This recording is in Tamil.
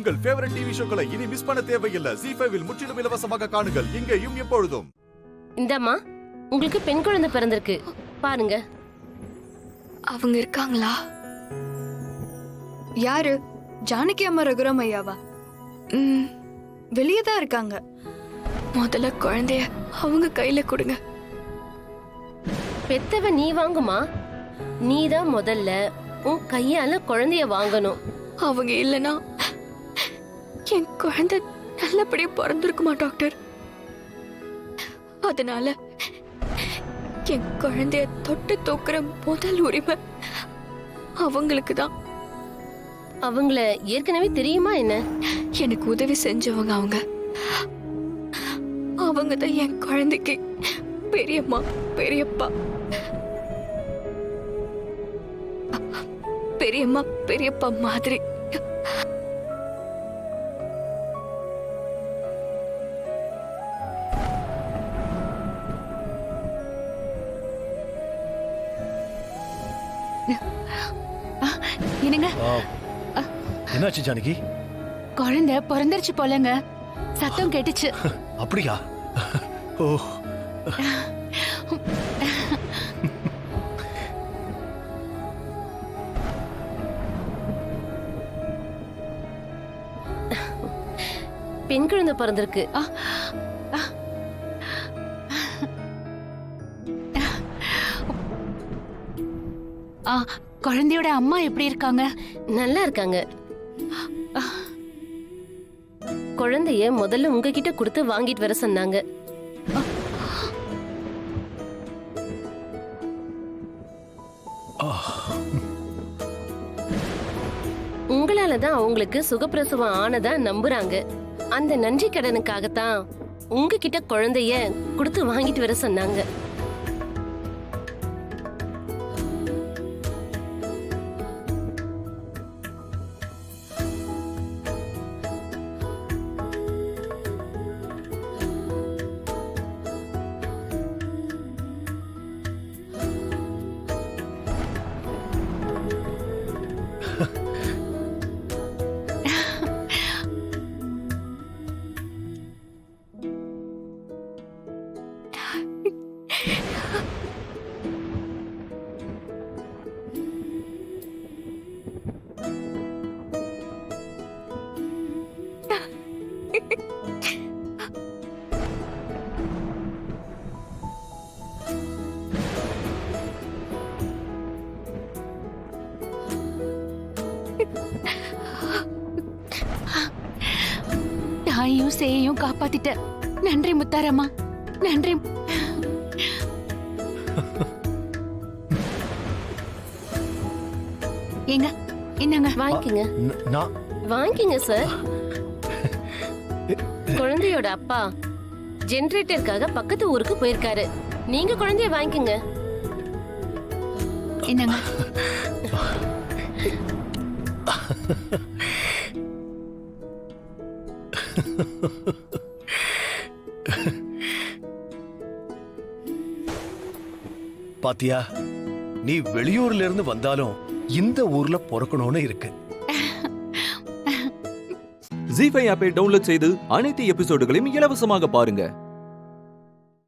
உங்கள் ஃபேவரட் டிவி ஷோக்களை இனி மிஸ் பண்ண தேவையில்லை. ZEE5 இல் முற்றிலும் இலவசமாக காணுங்கள். இங்கேயும் எப்பொழுதும். இந்தம்மா, உங்களுக்கு பெண் குழந்தை பிறந்திருக்கு பாருங்க. அவங்க இருக்காங்களா? யாரு? ஜானகி அம்மா ரகுராம் ஐயாவா? வெளியே தான் இருக்காங்க. முதல்ல குழந்தைய அவங்க கையில கொடுங்க. பெத்தவ நீ வாங்குமா. நீதான் முதல்ல உன் கையால குழந்தைய வாங்கணும். அவங்க இல்லனா என் குழந்தை நல்லபடியா பிறந்திருக்குமா டாக்டர்? அதனால என் குழந்தைய தொட்டு தூக்குற முதல் உரிமை அவங்களுக்கு தான். அவங்கள ஏற்கனவே தெரியுமா என்ன? எனக்கு உதவி செஞ்சவங்க அவங்க. அவங்க தான் என் குழந்தைக்கு பெரியம்மா பெரியப்பா. பெரியம்மா பெரியப்பா மாதிரி. என்னங்க? என்னாச்சு ஜானகி? குழந்தை பிறந்துருச்சு போலங்க. சத்தம் கேட்டுச்சு. அப்படியா? ஓ, பெண் குழந்தை பிறந்திருக்கு. குழந்தையோட அம்மா எப்படி இருக்காங்க? நல்லா இருக்காங்க. குழந்தைய முதல்ல உங்ககிட்ட கொடுத்து வாங்கிட்டு வர சொன்னாங்க. உங்களாலதான் அவங்களுக்கு சுகப்பிரசவம் ஆனதா நம்புறாங்க. அந்த நன்றி கடனுக்காகத்தான் உங்ககிட்ட குழந்தைய கொடுத்து வாங்கிட்டு வர சொன்னாங்க. தாயையும் சேயையும் காப்பாத்திட்ட. நன்றி முத்தாரம்மா, நன்றி. ஏங்க, என்னங்க? வாங்கிக்கங்க. நான் வாங்கிக்கங்க சார். குழந்தையோட அப்பா ஜெனரேட்டருக்காக பக்கத்து ஊருக்கு போயிருக்காரு. நீங்க குழந்தைய வாங்கிக்கங்க. என்னங்க? பாத்தியா, நீ வெளியூர்ல இருந்து வந்தாலும் இந்த ஊர்ல பிறக்கணும்னு இருக்கு. ZEE5 ஆப்பை டவுன்லோட் செய்து அனைத்து எபிசோடுகளையும் இலவசமாக பாருங்க.